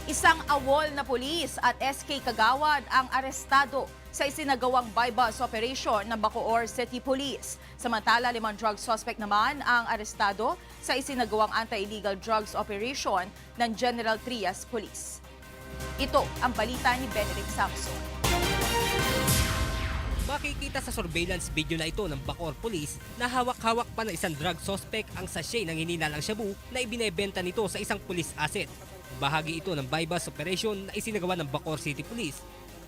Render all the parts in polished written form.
Isang Awol na pulis at SK kagawad ang arestado sa isinagawang bypass operation ng Bacoor City Police. Samantala, 5 drug suspect naman ang arestado sa isinagawang anti-illegal drugs operation ng General Trias Police. Ito ang balita ni Benedict Samson. Makikita sa surveillance video na ito ng Bacoor Police na hawak-hawak pa ng isang drug suspect ang sachet ng hininalang shabu na ibinebenta nito sa isang police asset. Bahagi ito ng bypass operation na isinagawa ng Bacoor City Police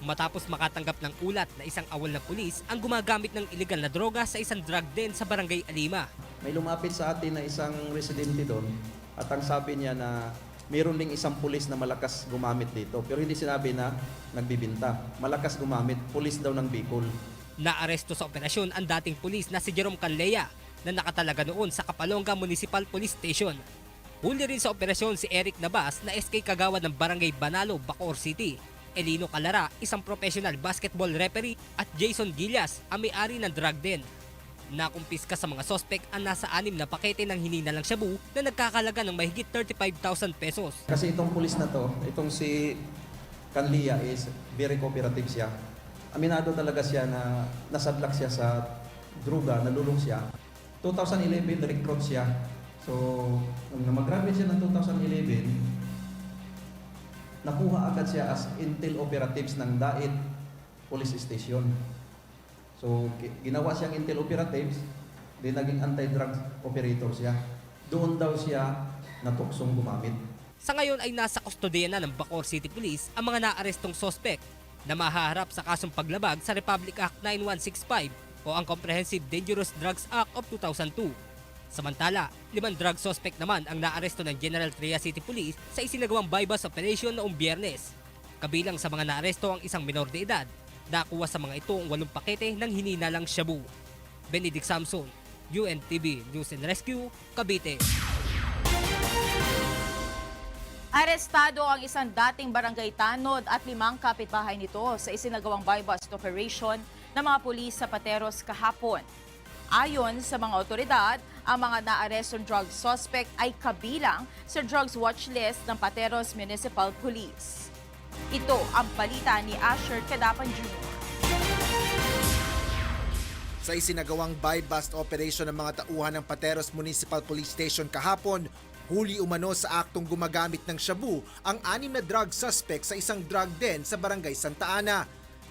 matapos makatanggap ng ulat na isang Awol na pulis ang gumagamit ng iligal na droga sa isang drug den sa barangay Alima. May lumapit sa atin na isang residente doon at ang sabi niya na mayroon ding isang pulis na malakas gumamit dito. Pero hindi sinabi na nagbibinta. Malakas gumamit, pulis daw ng Bicol. Naaresto sa operasyon ang dating pulis na si Jerome Canlea na nakatalaga noon sa Kapalonga Municipal Police Station. Huli rin sa operasyon si Eric Nabas na SK kagawad ng Barangay Banalo, Bacoor City. Elino Calara, isang professional basketball referee at Jason Gillas, ang may-ari ng drug den. Nakumpiska sa mga sospek ang nasa 6 na pakete ng hininalang shabu na nagkakalaga ng mahigit 35,000 pesos. Kasi itong pulis na to, itong si Canlia is very cooperative siya. Aminado talaga siya na nasadlak siya sa droga, nalulong siya. 2011, recruit siya. So, nung mag-graduate siya ng 2011, nakuha agad siya as intel operatives ng Dait Police Station. So, ginawa siyang intel operatives, din naging anti-drug operator siya. Doon daw siya natuksong gumamit. Sa ngayon ay nasa kustodiya na ng Bacoor City Police ang mga naarestong sospek na mahaharap sa kasong paglabag sa Republic Act 9165 o ang Comprehensive Dangerous Drugs Act of 2002. Samantala, 5 drug suspect naman ang naaresto ng General Trias City Police sa isinagawang bypass operation noong Biyernes. Kabilang sa mga naaresto ang isang minor de edad. Nakuha sa mga ito ang 8 pakete ng hininalang shabu. Benedict Samson, UNTV News and Rescue, Cavite. Arestado ang isang dating barangay tanod at 5 kapitbahay nito sa isinagawang bypass operation ng mga pulis sa Pateros kahapon. Ayon sa mga otoridad, ang mga naarestong drug suspect ay kabilang sa drugs watch list ng Pateros Municipal Police. Ito ang balita ni Asher Cadapan Jr. Sa isinagawang bypass operation ng mga tauhan ng Pateros Municipal Police Station kahapon, huli umano sa aktong gumagamit ng shabu ang 6 na drug suspect sa isang drug den sa Barangay Santa Ana.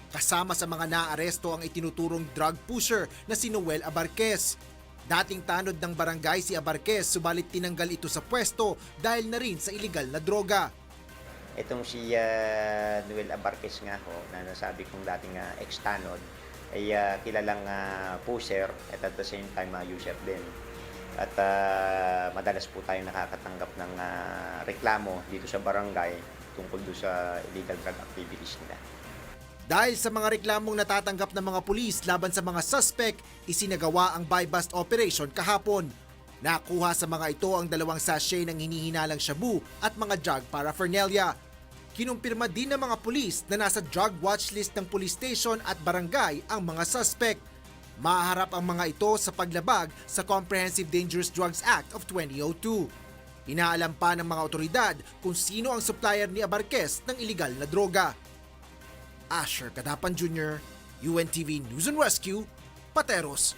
Kasama sa mga naaresto ang itinuturong drug pusher na si Noel Abarquez. Dating tanod ng barangay si Abarquez, subalit tinanggal ito sa pwesto dahil na rin sa iligal na droga. Itong si Noel Abarquez nga ho, na nasabi kong dating ex-tanod, ay kilalang pusher at the same time user din. At madalas po tayo nakakatanggap ng reklamo dito sa barangay tungkol doon sa illegal drug activities nila. Dahil sa mga reklamong natatanggap ng mga pulis laban sa mga suspect, isinagawa ang bypass operation kahapon. Nakuha sa mga ito ang 2 sachet ng hinihinalang shabu at mga drug paraphernalia. Kinumpirma din ng mga pulis na nasa drug watch list ng police station at barangay ang mga suspect. Maharap ang mga ito sa paglabag sa Comprehensive Dangerous Drugs Act of 2002. Inaalam pa ng mga otoridad kung sino ang supplier ni Abarquez ng iligal na droga. Asher Cadapan Jr., UNTV News and Rescue, Pateros.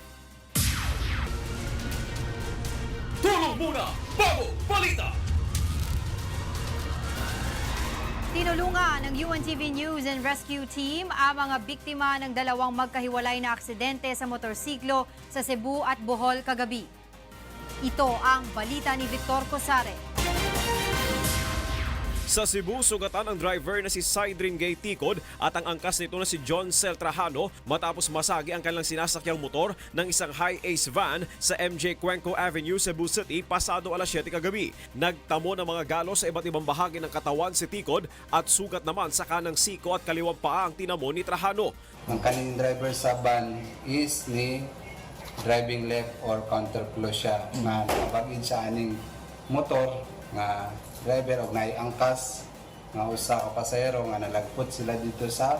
Tulong muna! Bago! Balita! Tinulungan ng UNTV News and Rescue Team ang mga biktima ng 2 magkahiwalay na aksidente sa motorsiklo sa Cebu at Bohol kagabi. Ito ang balita ni Victor Cosare. Sa Cebu, sugatan ang driver na si Cydrin Gay Ticod at ang angkas nito na si John Cel Trajano matapos masagi ang kanilang sinasakyang motor ng isang high-ace van sa MJ Cuenco Avenue, Cebu City pasado alas 7 kagabi. Nagtamo ng mga galo sa iba't ibang bahagi ng katawan si Ticod at sugat naman sa kanang siko at kaliwang paa ang tinamo ni Trajano. Ang kaning driver sa van is ni driving left or counterflow siya na nakabagin sa aning motor nga driver og naiangkas nga usa ka pasahero nga nalagpot sila dito sa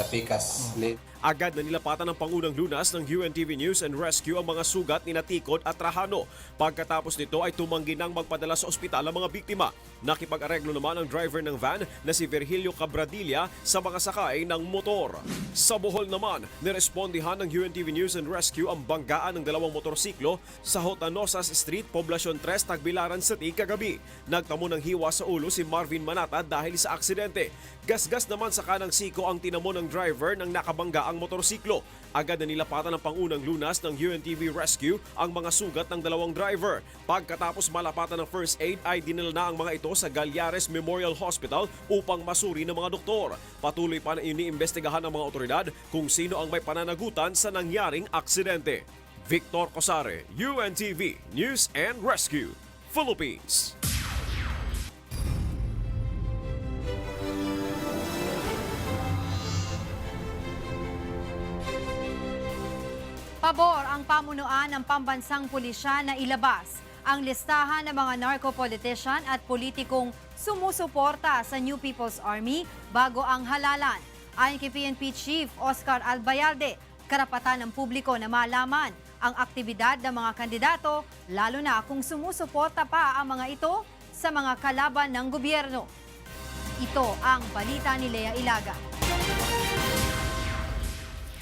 pikas lane. Agad na nilapatan ng Pangunang Lunas ng UNTV News and Rescue ang mga sugat ni Tikod at Trajano. Pagkatapos nito ay tumanggi nang magpadala sa ospital ang mga biktima. Nakipag-areglo naman ang driver ng van na si Virgilio Cabradilla sa mga sakay ng motor. Sa Bohol naman, nirespondihan ng UNTV News and Rescue ang banggaan ng dalawang motorsiklo sa Hotanosas Street, Poblacion 3, Tagbilaran City kagabi. Nagtamo ng hiwa sa ulo si Marvin Manata dahil sa aksidente. Gasgas naman sa kanang siko ang tinamo ng driver ng nakabanggaang motorsiklo. Agad na nilapatan ng Pangunang Lunas ng UNTV Rescue ang mga sugat ng dalawang driver. Pagkatapos malapatan ng first aid ay dinala na ang mga ito sa Galyares Memorial Hospital upang masuri ng mga doktor. Patuloy pa na iniimbestigahan ng mga otoridad kung sino ang may pananagutan sa nangyaring aksidente. Victor Cosare, UNTV News and Rescue, Philippines. Pabor ang pamunuan ng pambansang pulisyan na ilabas ang listahan ng mga narco-politician at politikong sumusuporta sa New People's Army bago ang halalan. Ayon kay PNP Chief Oscar Albayalde, karapatan ng publiko na malaman ang aktibidad ng mga kandidato, lalo na kung sumusuporta pa ang mga ito sa mga kalaban ng gobyerno. Ito ang balita ni Lea Ilaga.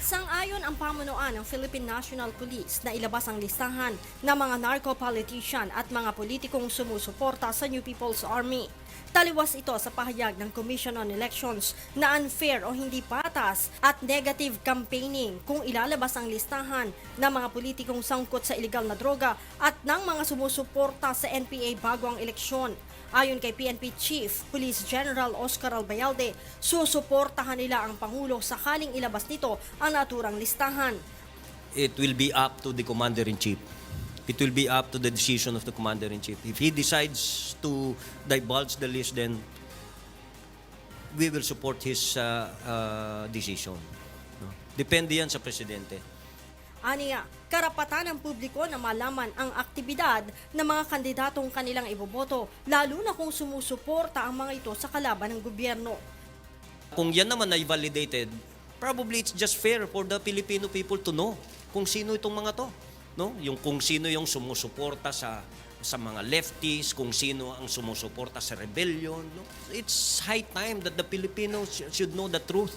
Sang-ayon ang pamunuan ng Philippine National Police na ilabas ang listahan ng mga narco-politician at mga politikong sumusuporta sa New People's Army. Taliwas ito sa pahayag ng Commission on Elections na unfair o hindi patas at negative campaigning kung ilalabas ang listahan ng mga politikong sangkot sa iligal na droga at ng mga sumusuporta sa NPA bago ang eleksyon. Ayon kay PNP Chief Police General Oscar Albayalde, susuportahan nila ang Pangulo sakaling ilabas nito ang naturang listahan. It will be up to the Commander-in-Chief. It will be up to the decision of the Commander-in-Chief. If he decides to divulge the list, then we will support his decision. No? Depende yan sa Presidente. Aniya, karapatan ng publiko na malaman ang aktibidad ng mga kandidatong kanilang iboboto, lalo na kung sumusuporta ang mga ito sa kalaban ng gobyerno. Kung yan naman ay validated, probably it's just fair for the Filipino people to know kung sino itong mga to. No? Kung sino yung sumusuporta sa mga lefties, kung sino ang sumusuporta sa rebellion. No? It's high time that the Filipinos should know the truth.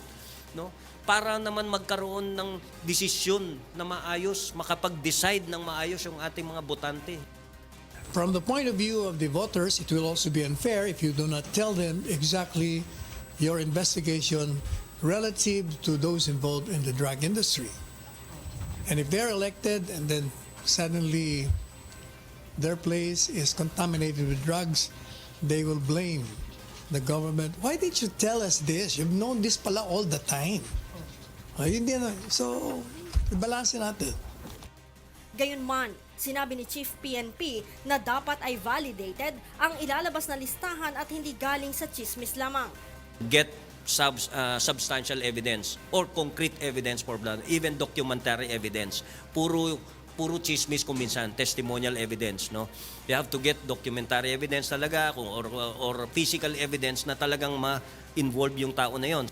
No? Para naman magkaroon ng desisyon na maayos, makapag-decide ng maayos yung ating mga botante. From the point of view of the voters, it will also be unfair if you do not tell them exactly your investigation relative to those involved in the drug industry. And if they're elected and then suddenly their place is contaminated with drugs, they will blame the government. Why didn't you tell us this? You've known this pala all the time. Hindi na. So, i-balance natin. Gayunman, sinabi ni Chief PNP na dapat ay validated ang ilalabas na listahan at hindi galing sa chismis lamang. Get substantial evidence or concrete evidence for blood, even documentary evidence. Puro chismis kung minsan, testimonial evidence, no? You have to get documentary evidence talaga or physical evidence na talagang ma-involve yung tao na yon.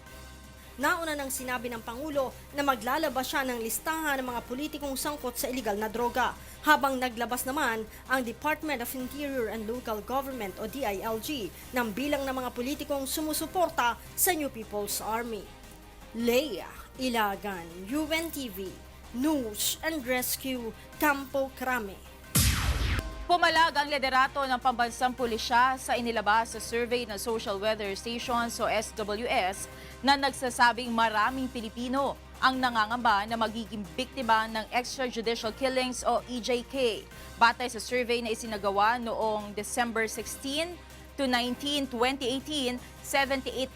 Nauna nang sinabi ng Pangulo na maglalabas siya ng listahan ng mga politikong sangkot sa iligal na droga, habang naglabas naman ang Department of Interior and Local Government o DILG ng bilang ng mga politikong sumusuporta sa New People's Army. Lea Ilagan, UNTV News and Rescue, Campo Crame. Pumalag ang liderato ng pambansang pulisya sa inilabas sa survey ng Social Weather Stations o SWS na nagsasabing maraming Pilipino ang nangangamba na magiging biktima ng extrajudicial killings o EJK. Batay sa survey na isinagawa noong December 16 to 19, 2018, 78%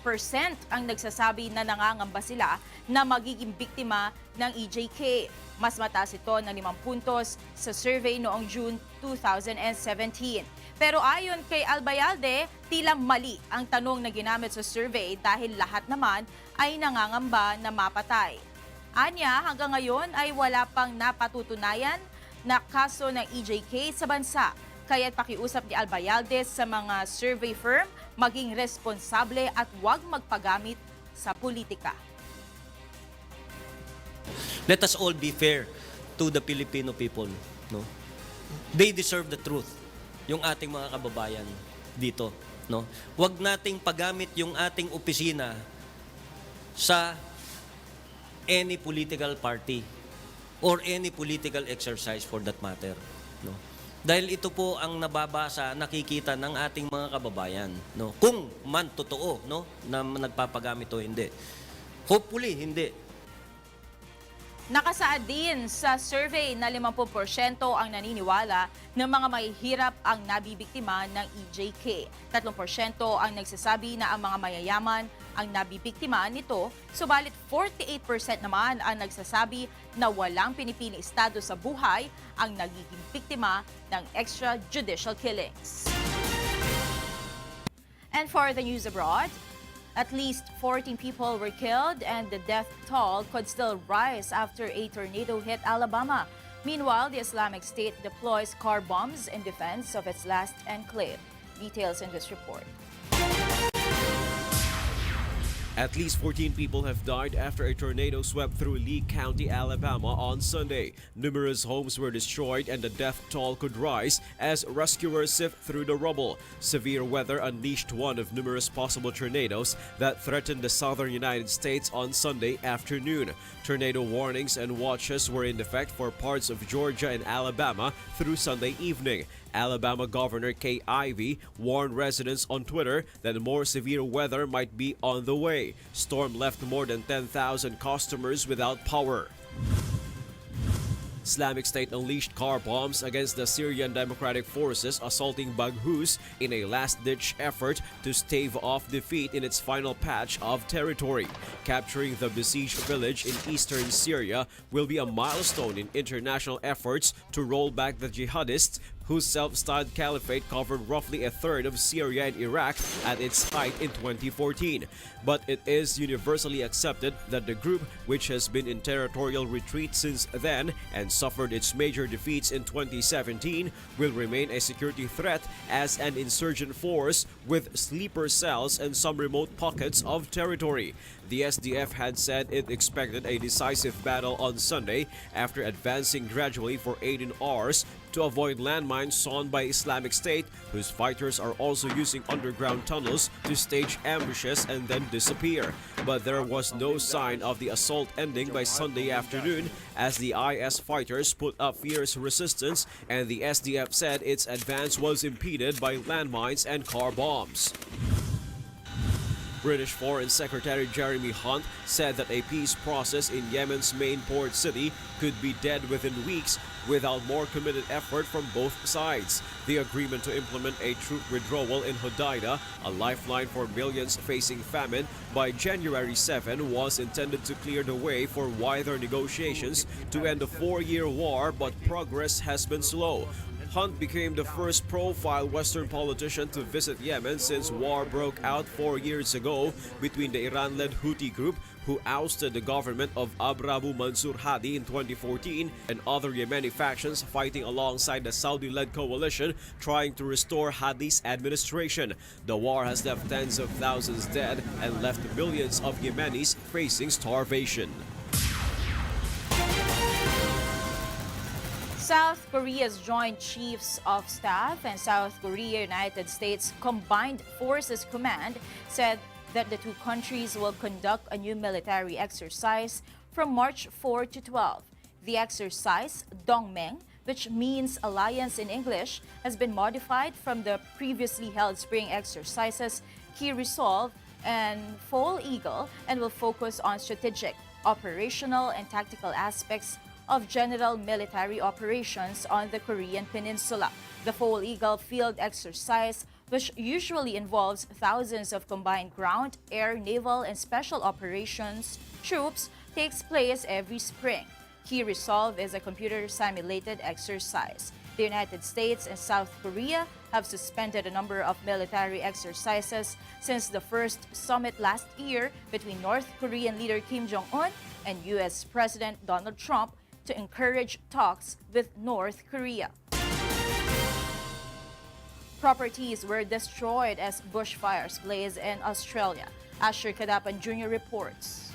ang nagsasabi na nangangamba sila na magiging biktima ng EJK. Mas mataas ito ng 5 puntos sa survey noong June 2017. Pero ayon kay Albayalde, tila mali ang tanong na ginamit sa survey dahil lahat naman ay nangangamba na mapatay. Anya, hanggang ngayon ay wala pang napatutunayan na kaso ng EJK sa bansa. Kaya't pakiusap ni Albayalde sa mga survey firm maging responsable at huwag magpagamit sa politika. Let us all be fair to the Filipino people. No? They deserve the truth, yung ating mga kababayan dito. No? Huwag nating paggamit yung ating opisina sa any political party or any political exercise for that matter. No? Dahil ito po ang nababasa, nakikita ng ating mga kababayan. No? Kung man totoo, no, na nagpapagamit o hindi. Hopefully, hindi. Nakasaad din sa survey na 50% ang naniniwala na mga mahihirap ang nabibiktima ng EJK. 3% ang nagsasabi na ang mga mayayaman ang nabibiktima nito, subalit 48% naman ang nagsasabi na walang pinipili estado sa buhay ang nagiging biktima ng extrajudicial killings. And for the news abroad, at least 14 people were killed and the death toll could still rise after a tornado hit Alabama. Meanwhile, the Islamic State deploys car bombs in defense of its last enclave. Details in this report. At least 14 people have died after a tornado swept through Lee County, Alabama on Sunday. Numerous homes were destroyed and the death toll could rise as rescuers sift through the rubble. Severe weather unleashed one of numerous possible tornadoes that threatened the southern United States on Sunday afternoon. Tornado warnings and watches were in effect for parts of Georgia and Alabama through Sunday evening. Alabama Governor Kay Ivey warned residents on Twitter that more severe weather might be on the way. Storm left more than 10,000 customers without power. Islamic State unleashed car bombs against the Syrian Democratic Forces assaulting Baghuz in a last-ditch effort to stave off defeat in its final patch of territory. Capturing the besieged village in eastern Syria will be a milestone in international efforts to roll back the jihadists whose self-styled caliphate covered roughly a third of Syria and Iraq at its height in 2014. But it is universally accepted that the group, which has been in territorial retreat since then and suffered its major defeats in 2017, will remain a security threat as an insurgent force with sleeper cells and some remote pockets of territory. The SDF had said it expected a decisive battle on Sunday after advancing gradually for 18 hours to avoid landmines sown by Islamic State, whose fighters are also using underground tunnels to stage ambushes and then disappear. But there was no sign of the assault ending by Sunday afternoon as the IS fighters put up fierce resistance, and the SDF said its advance was impeded by landmines and car bombs. British Foreign Secretary Jeremy Hunt said that a peace process in Yemen's main port city could be dead within weeks without more committed effort from both sides. The agreement to implement a troop withdrawal in Hodeidah, a lifeline for millions facing famine, by January 7 was intended to clear the way for wider negotiations to end a 4-year war, but progress has been slow. Hunt became the first profile Western politician to visit Yemen since war broke out 4 years ago between the Iran-led Houthi group, who ousted the government of Abrabu Mansur Hadi in 2014, and other Yemeni factions fighting alongside the Saudi-led coalition trying to restore Hadi's administration. The war has left tens of thousands dead and left millions of Yemenis facing starvation. South Korea's Joint Chiefs of Staff and South Korea-United States Combined Forces Command said that the two countries will conduct a new military exercise from March 4 to 12. The exercise, Dongmeng, which means alliance in English, has been modified from the previously held spring exercises Key Resolve and Fall Eagle, and will focus on strategic, operational, and tactical aspects of general military operations on the Korean Peninsula. The Fall Eagle field exercise, which usually involves thousands of combined ground, air, naval, and special operations troops, takes place every spring. Key Resolve is a computer-simulated exercise. The United States and South Korea have suspended a number of military exercises since the first summit last year between North Korean leader Kim Jong-un and U.S. President Donald Trump to encourage talks with North Korea. Properties were destroyed as bushfires blaze in Australia. Asher Kadapan Jr. reports.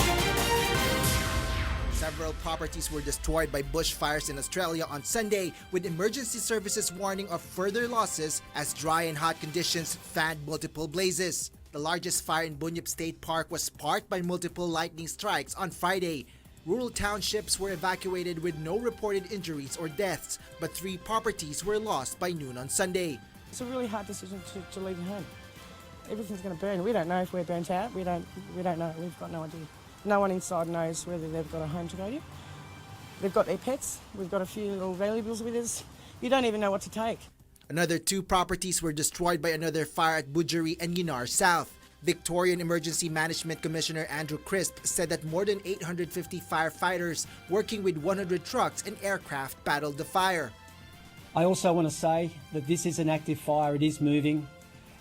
Several properties were destroyed by bushfires in Australia on Sunday, with emergency services warning of further losses as dry and hot conditions fanned multiple blazes. The largest fire in Bunyip State Park was sparked by multiple lightning strikes on Friday. Rural townships were evacuated with no reported injuries or deaths, but 3 properties were lost by noon on Sunday. It's a really hard decision to leave your home. Everything's going to burn. We don't know if we're burnt out. We don't know. We've got no idea. No one inside knows whether they've got a home to go to. They've got their pets. We've got a few little valuables with us. You don't even know what to take. Another 2 properties were destroyed by another fire at Budgery and Ginar South. Victorian Emergency Management Commissioner Andrew Crisp said that more than 850 firefighters working with 100 trucks and aircraft battled the fire. I also want to say that this is an active fire, it is moving,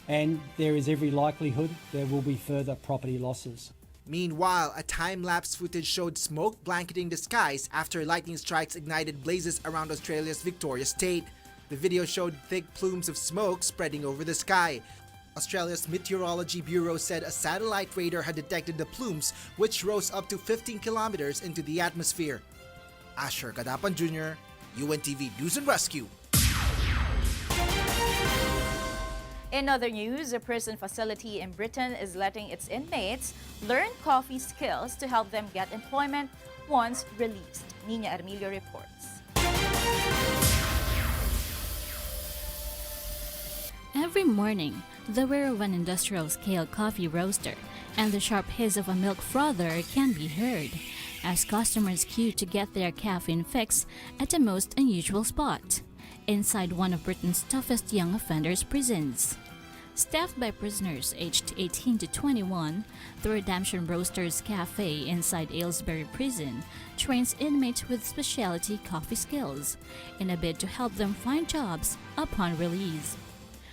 and there is every likelihood there will be further property losses. Meanwhile, a time-lapse footage showed smoke blanketing the skies after lightning strikes ignited blazes around Australia's Victoria State. The video showed thick plumes of smoke spreading over the sky. Australia's Meteorology Bureau said a satellite radar had detected the plumes, which rose up to 15 kilometers into the atmosphere. Asher Kadapan Jr., UNTV News and Rescue. In other news, a prison facility in Britain is letting its inmates learn coffee skills to help them get employment once released. Nina Ermilio reports. Every morning, the whir of an industrial-scale coffee roaster and the sharp hiss of a milk frother can be heard as customers queue to get their caffeine fix at a most unusual spot, inside one of Britain's toughest young offenders' prisons. Staffed by prisoners aged 18 to 21, the Redemption Roasters Cafe inside Aylesbury Prison trains inmates with specialty coffee skills in a bid to help them find jobs upon release.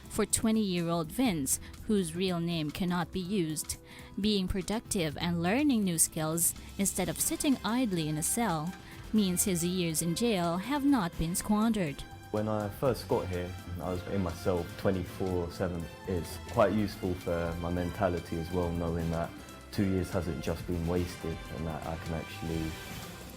For 20-year-old Vince, whose real name cannot be used, being productive and learning new skills instead of sitting idly in a cell means his years in jail have not been squandered. When I first got here, I was in my cell 24/7. It's quite useful for my mentality as well, knowing that 2 years hasn't just been wasted and that I can actually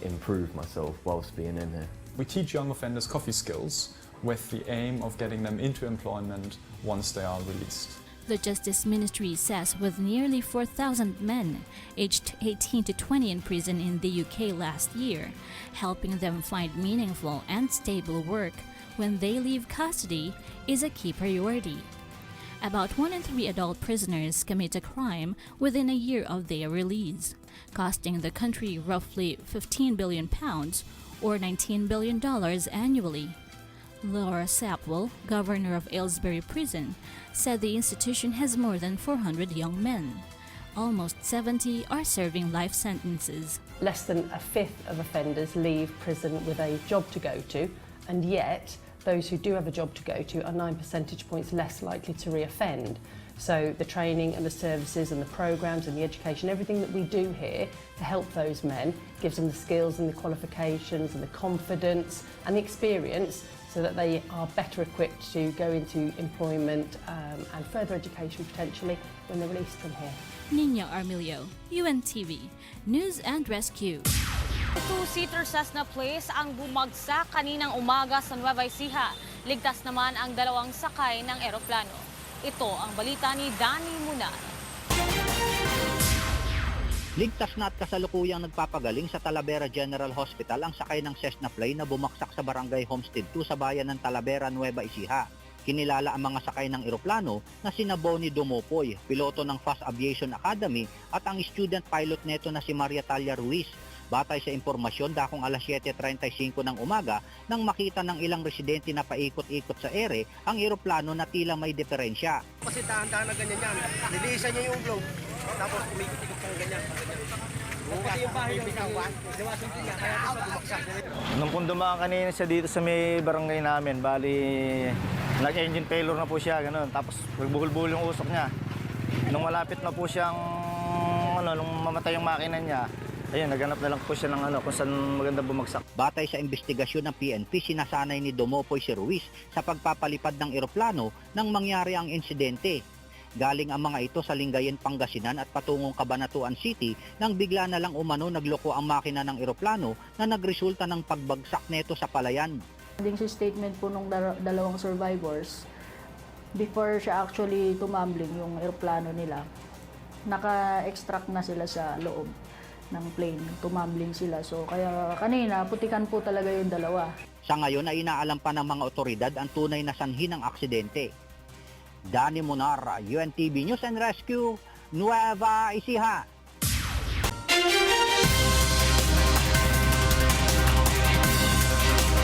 improve myself whilst being in here. We teach young offenders coffee skills with the aim of getting them into employment once they are released. The Justice Ministry says with nearly 4,000 men aged 18 to 20 in prison in the UK last year, helping them find meaningful and stable work when they leave custody is a key priority. About 1 in 3 adult prisoners commit a crime within a year of their release, costing the country roughly £15 billion or $19 billion annually. Laura Sapwell, governor of Aylesbury Prison, said the institution has more than 400 young men. Almost 70 are serving life sentences. Less than a fifth of offenders leave prison with a job to go to, and yet those who do have a job to go to are 9 percentage points less likely to reoffend. So the training and the services and the programs and the education, everything that we do here to help those men gives them the skills and the qualifications and the confidence and the experience so that they are better equipped to go into employment and further education potentially when they're released from here. Nina Armilio, UNTV, News and Rescue. Two-seater Cessna place ang bumagsak kaninang umaga sa Nueva Ecija. Ligtas naman ang 2 sakay ng eroplano. Ito ang balita ni Danny Munar. Ligtas na at kasalukuyang nagpapagaling sa Talavera General Hospital ang sakay ng Cessna plane na bumagsak sa barangay Homestead 2 sa bayan ng Talavera, Nueva Ecija. Kinilala ang mga sakay ng eroplano na sina Bonnie Dumopoy, piloto ng Fast Aviation Academy, at ang student pilot neto na si Maria Talia Ruiz. Batay sa impormasyon, dakong alas 7:35 ng umaga nang makita ng ilang residente na paikot-ikot sa ere ang eroplano na tila may diferensya. Kasi dahan-dahan na ganyan yan. Nilisan niya yung globe, tapos umikot-ikot kang ganyan. Pati yung bahay yung ikawan, liwasan niya, kaya ito bumagsak. Nung kung dumaan kanina siya dito sa may barangay namin, bali nag-engine failure na po siya, ganun. Tapos buhol-buhol yung usok niya. Nung malapit na po siyang, nung mamatay yung makina niya, ayun, naghanap na lang po siya ng kung saan maganda bumagsak. Batay sa investigasyon ng PNP, sinasanay ni Dumopoy si Ruiz sa pagpapalipad ng eroplano nang mangyari ang insidente. Galing ang mga ito sa Lingayen, Pangasinan at patungong Cabanatuan City nang bigla na lang umano nagloko ang makina ng eroplano na nagresulta ng pagbagsak neto sa palayan. Ding si statement po ng dalawang survivors, before siya actually tumambling yung eroplano nila, naka-extract na sila sa loob ng plane, tumambling sila. So kaya kanina, putikan po talaga yung dalawa. Sa ngayon ay inaalam pa ng mga otoridad ang tunay na sanhi ng aksidente. Danny Monar, UNTV News and Rescue, Nueva Ecija.